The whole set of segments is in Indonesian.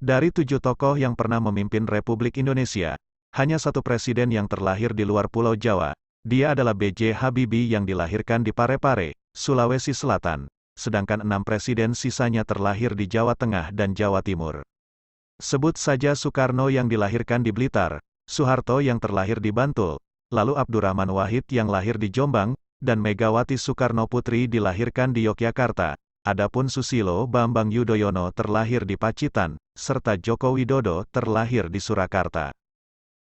Dari 7 tokoh yang pernah memimpin Republik Indonesia, hanya satu presiden yang terlahir di luar Pulau Jawa. Dia adalah B.J. Habibie yang dilahirkan di Parepare, Sulawesi Selatan. Sedangkan 6 presiden sisanya terlahir di Jawa Tengah dan Jawa Timur. Sebut saja Soekarno yang dilahirkan di Blitar, Soeharto yang terlahir di Bantul, lalu Abdurrahman Wahid yang lahir di Jombang, dan Megawati Soekarno Putri dilahirkan di Yogyakarta. Adapun Susilo Bambang Yudhoyono terlahir di Pacitan, serta Joko Widodo terlahir di Surakarta.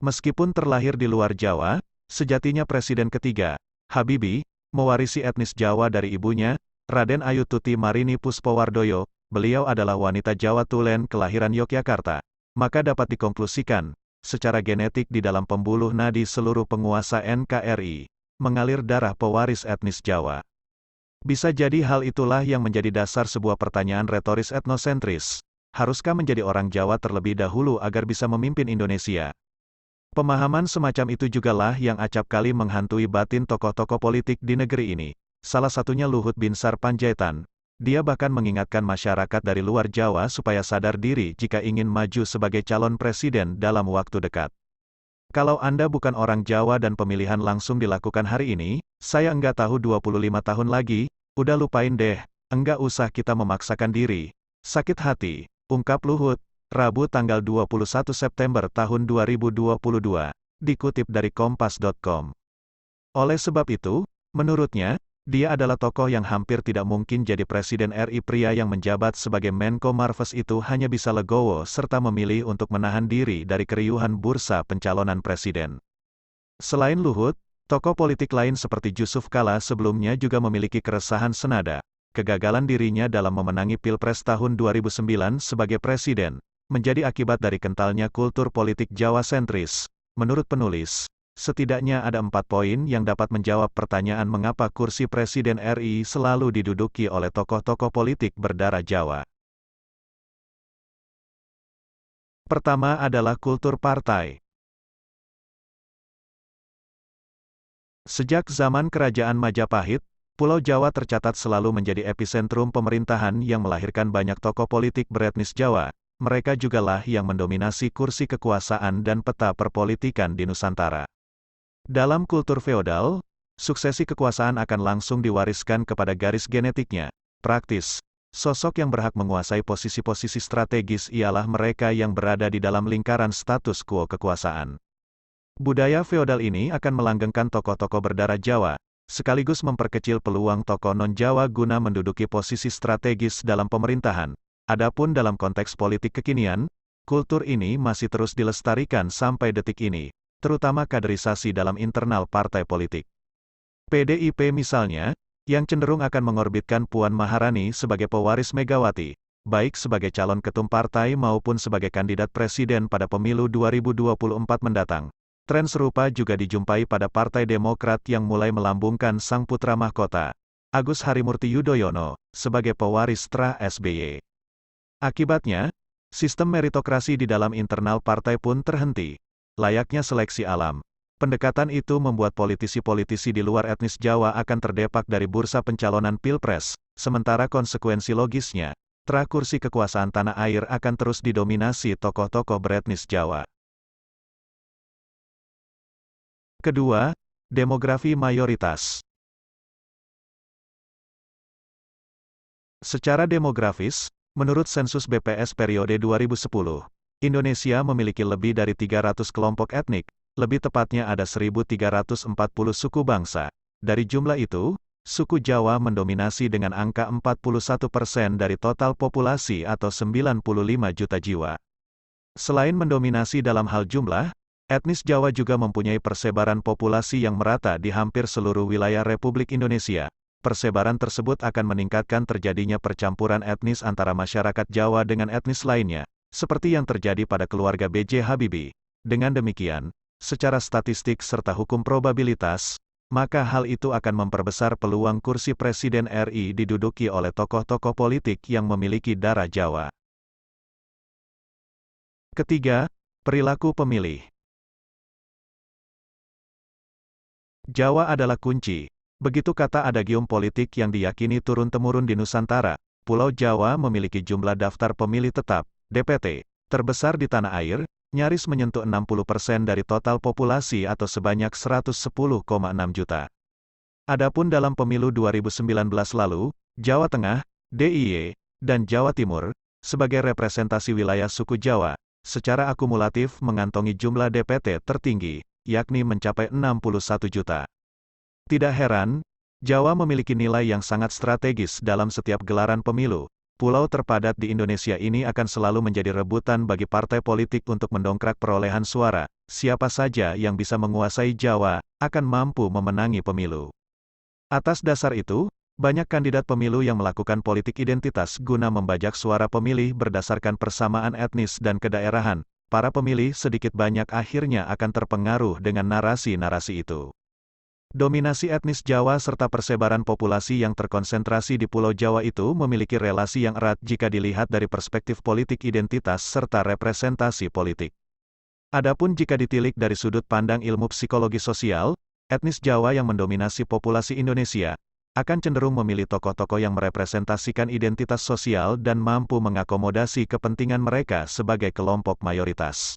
Meskipun terlahir di luar Jawa, sejatinya Presiden ketiga, Habibie, mewarisi etnis Jawa dari ibunya, Raden Ayu Tuti Marini Puspowardoyo. Beliau adalah wanita Jawa Tulen kelahiran Yogyakarta. Maka dapat dikonklusikan, secara genetik di dalam pembuluh nadi seluruh penguasa NKRI, mengalir darah pewaris etnis Jawa. Bisa jadi hal itulah yang menjadi dasar sebuah pertanyaan retoris etnosentris. Haruskah menjadi orang Jawa terlebih dahulu agar bisa memimpin Indonesia? Pemahaman semacam itu jugalah yang acap kali menghantui batin tokoh-tokoh politik di negeri ini. Salah satunya Luhut Binsar Panjaitan. Dia bahkan mengingatkan masyarakat dari luar Jawa supaya sadar diri jika ingin maju sebagai calon presiden dalam waktu dekat. Kalau Anda bukan orang Jawa dan pemilihan langsung dilakukan hari ini, saya enggak tahu 25 tahun lagi, udah lupain deh, enggak usah kita memaksakan diri. Sakit hati, ungkap Luhut, Rabu tanggal 21 September tahun 2022, dikutip dari Kompas.com. Oleh sebab itu, menurutnya, dia adalah tokoh yang hampir tidak mungkin jadi Presiden RI. Pria yang menjabat sebagai Menko Marves itu hanya bisa legowo serta memilih untuk menahan diri dari keriuhan bursa pencalonan presiden. Selain Luhut, tokoh politik lain seperti Jusuf Kalla sebelumnya juga memiliki keresahan senada. Kegagalan dirinya dalam memenangi Pilpres tahun 2009 sebagai presiden, menjadi akibat dari kentalnya kultur politik Jawa sentris. Menurut penulis, setidaknya ada 4 poin yang dapat menjawab pertanyaan mengapa kursi Presiden RI selalu diduduki oleh tokoh-tokoh politik berdarah Jawa. Pertama adalah kultur partai. Sejak zaman Kerajaan Majapahit, Pulau Jawa tercatat selalu menjadi epicentrum pemerintahan yang melahirkan banyak tokoh politik beretnis Jawa. Mereka jugalah yang mendominasi kursi kekuasaan dan peta perpolitikan di Nusantara. Dalam kultur feodal, suksesi kekuasaan akan langsung diwariskan kepada garis genetiknya. Praktis, sosok yang berhak menguasai posisi-posisi strategis ialah mereka yang berada di dalam lingkaran status quo kekuasaan. Budaya feodal ini akan melanggengkan tokoh-tokoh berdarah Jawa, sekaligus memperkecil peluang tokoh non-Jawa guna menduduki posisi strategis dalam pemerintahan. Adapun dalam konteks politik kekinian, kultur ini masih terus dilestarikan sampai detik ini, terutama kaderisasi dalam internal partai politik. PDIP misalnya, yang cenderung akan mengorbitkan Puan Maharani sebagai pewaris Megawati, baik sebagai calon ketum partai maupun sebagai kandidat presiden pada pemilu 2024 mendatang. Tren serupa juga dijumpai pada Partai Demokrat yang mulai melambungkan sang putra mahkota, Agus Harimurti Yudhoyono, sebagai pewaris setelah SBY. Akibatnya, sistem meritokrasi di dalam internal partai pun terhenti. Layaknya seleksi alam, pendekatan itu membuat politisi-politisi di luar etnis Jawa akan terdepak dari bursa pencalonan Pilpres, sementara konsekuensi logisnya, kursi kekuasaan tanah air akan terus didominasi tokoh-tokoh beretnis Jawa. Kedua, demografi mayoritas. Secara demografis, menurut sensus BPS periode 2010, Indonesia memiliki lebih dari 300 kelompok etnik, lebih tepatnya ada 1.340 suku bangsa. Dari jumlah itu, suku Jawa mendominasi dengan angka 41% dari total populasi atau 95 juta jiwa. Selain mendominasi dalam hal jumlah, etnis Jawa juga mempunyai persebaran populasi yang merata di hampir seluruh wilayah Republik Indonesia. Persebaran tersebut akan meningkatkan terjadinya percampuran etnis antara masyarakat Jawa dengan etnis lainnya, seperti yang terjadi pada keluarga B.J. Habibie. Dengan demikian, secara statistik serta hukum probabilitas, maka hal itu akan memperbesar peluang kursi Presiden RI diduduki oleh tokoh-tokoh politik yang memiliki darah Jawa. Ketiga, perilaku pemilih. Jawa adalah kunci. Begitu kata adagium politik yang diyakini turun-temurun di Nusantara. Pulau Jawa memiliki jumlah daftar pemilih tetap, DPT, terbesar di tanah air, nyaris menyentuh 60% dari total populasi atau sebanyak 110,6 juta. Adapun dalam pemilu 2019 lalu, Jawa Tengah, DIY, dan Jawa Timur, sebagai representasi wilayah suku Jawa, secara akumulatif mengantongi jumlah DPT tertinggi, yakni mencapai 61 juta. Tidak heran, Jawa memiliki nilai yang sangat strategis dalam setiap gelaran pemilu. Pulau terpadat di Indonesia ini akan selalu menjadi rebutan bagi partai politik untuk mendongkrak perolehan suara. Siapa saja yang bisa menguasai Jawa, akan mampu memenangi pemilu. Atas dasar itu, banyak kandidat pemilu yang melakukan politik identitas guna membajak suara pemilih berdasarkan persamaan etnis dan kedaerahan. Para pemilih sedikit banyak akhirnya akan terpengaruh dengan narasi-narasi itu. Dominasi etnis Jawa serta persebaran populasi yang terkonsentrasi di Pulau Jawa itu memiliki relasi yang erat jika dilihat dari perspektif politik identitas serta representasi politik. Adapun jika ditilik dari sudut pandang ilmu psikologi sosial, etnis Jawa yang mendominasi populasi Indonesia akan cenderung memilih tokoh-tokoh yang merepresentasikan identitas sosial dan mampu mengakomodasi kepentingan mereka sebagai kelompok mayoritas.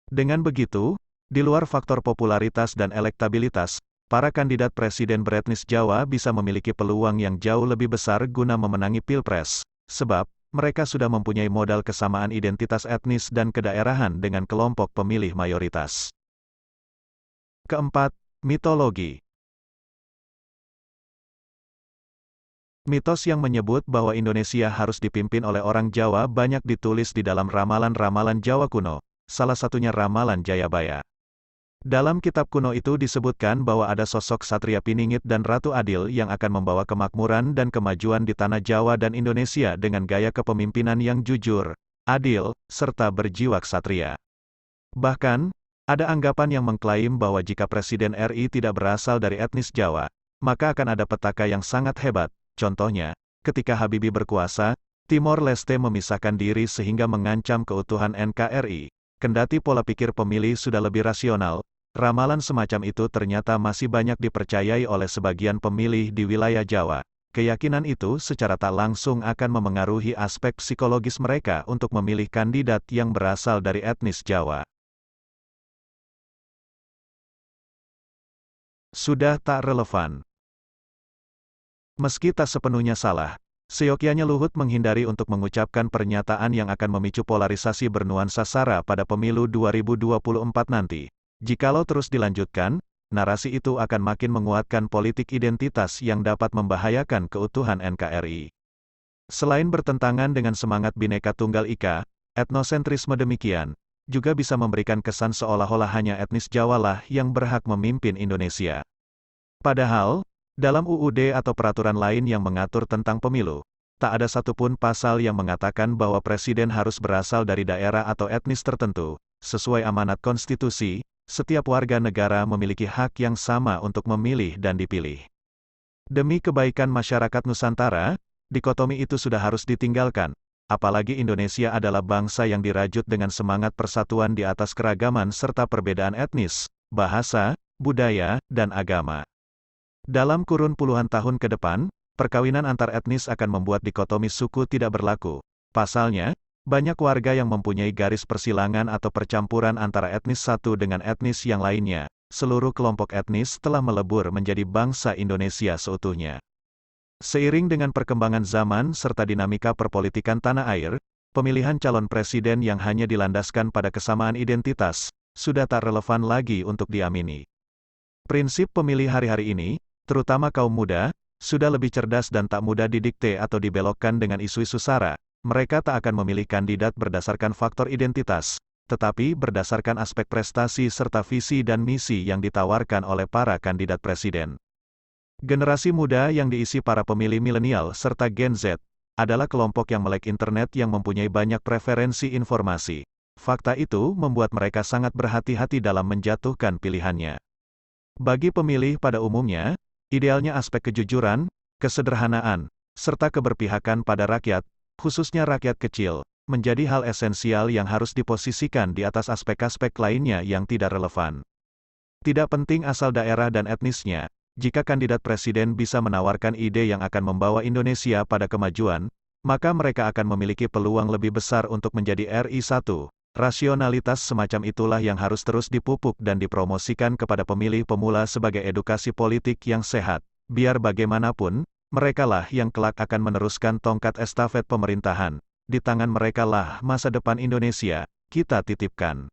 Dengan begitu, di luar faktor popularitas dan elektabilitas, para kandidat presiden beretnis Jawa bisa memiliki peluang yang jauh lebih besar guna memenangi Pilpres, sebab mereka sudah mempunyai modal kesamaan identitas etnis dan kedaerahan dengan kelompok pemilih mayoritas. Keempat, mitologi. Mitos yang menyebut bahwa Indonesia harus dipimpin oleh orang Jawa banyak ditulis di dalam ramalan-ramalan Jawa kuno, salah satunya ramalan Jayabaya. Dalam kitab kuno itu disebutkan bahwa ada sosok Satria Piningit dan Ratu Adil yang akan membawa kemakmuran dan kemajuan di tanah Jawa dan Indonesia dengan gaya kepemimpinan yang jujur, adil, serta berjiwa ksatria. Bahkan, ada anggapan yang mengklaim bahwa jika Presiden RI tidak berasal dari etnis Jawa, maka akan ada petaka yang sangat hebat. Contohnya, ketika Habibie berkuasa, Timor Leste memisahkan diri sehingga mengancam keutuhan NKRI. Kendati pola pikir pemilih sudah lebih rasional, ramalan semacam itu ternyata masih banyak dipercayai oleh sebagian pemilih di wilayah Jawa. Keyakinan itu secara tak langsung akan memengaruhi aspek psikologis mereka untuk memilih kandidat yang berasal dari etnis Jawa. Sudah tak relevan. Meski tak sepenuhnya salah, seyogyanya Luhut menghindari untuk mengucapkan pernyataan yang akan memicu polarisasi bernuansa SARA pada pemilu 2024 nanti. Jikalau terus dilanjutkan, narasi itu akan makin menguatkan politik identitas yang dapat membahayakan keutuhan NKRI. Selain bertentangan dengan semangat Bhinneka Tunggal Ika, etnosentrisme demikian juga bisa memberikan kesan seolah-olah hanya etnis Jawa lah yang berhak memimpin Indonesia. Padahal, dalam UUD atau peraturan lain yang mengatur tentang pemilu, tak ada satupun pasal yang mengatakan bahwa presiden harus berasal dari daerah atau etnis tertentu. Sesuai amanat konstitusi, setiap warga negara memiliki hak yang sama untuk memilih dan dipilih. Demi kebaikan masyarakat Nusantara, dikotomi itu sudah harus ditinggalkan. Apalagi Indonesia adalah bangsa yang dirajut dengan semangat persatuan di atas keragaman serta perbedaan etnis, bahasa, budaya, dan agama. Dalam kurun puluhan tahun ke depan, perkawinan antar etnis akan membuat dikotomi suku tidak berlaku. Pasalnya, banyak warga yang mempunyai garis persilangan atau percampuran antara etnis satu dengan etnis yang lainnya. Seluruh kelompok etnis telah melebur menjadi bangsa Indonesia seutuhnya. Seiring dengan perkembangan zaman serta dinamika perpolitikan tanah air, pemilihan calon presiden yang hanya dilandaskan pada kesamaan identitas, sudah tak relevan lagi untuk diamini. Prinsip pemilih hari-hari ini, terutama kaum muda, sudah lebih cerdas dan tak mudah didikte atau dibelokkan dengan isu-isu SARA. Mereka tak akan memilih kandidat berdasarkan faktor identitas, tetapi berdasarkan aspek prestasi serta visi dan misi yang ditawarkan oleh para kandidat presiden. Generasi muda yang diisi para pemilih milenial serta Gen Z, adalah kelompok yang melek internet yang mempunyai banyak preferensi informasi. Fakta itu membuat mereka sangat berhati-hati dalam menjatuhkan pilihannya. Bagi pemilih pada umumnya, idealnya aspek kejujuran, kesederhanaan, serta keberpihakan pada rakyat, khususnya rakyat kecil, menjadi hal esensial yang harus diposisikan di atas aspek-aspek lainnya yang tidak relevan. Tidak penting asal daerah dan etnisnya, jika kandidat presiden bisa menawarkan ide yang akan membawa Indonesia pada kemajuan, maka mereka akan memiliki peluang lebih besar untuk menjadi RI 1. Rasionalitas semacam itulah yang harus terus dipupuk dan dipromosikan kepada pemilih pemula sebagai edukasi politik yang sehat. Biar bagaimanapun, merekalah yang kelak akan meneruskan tongkat estafet pemerintahan. Di tangan merekalah masa depan Indonesia kita titipkan.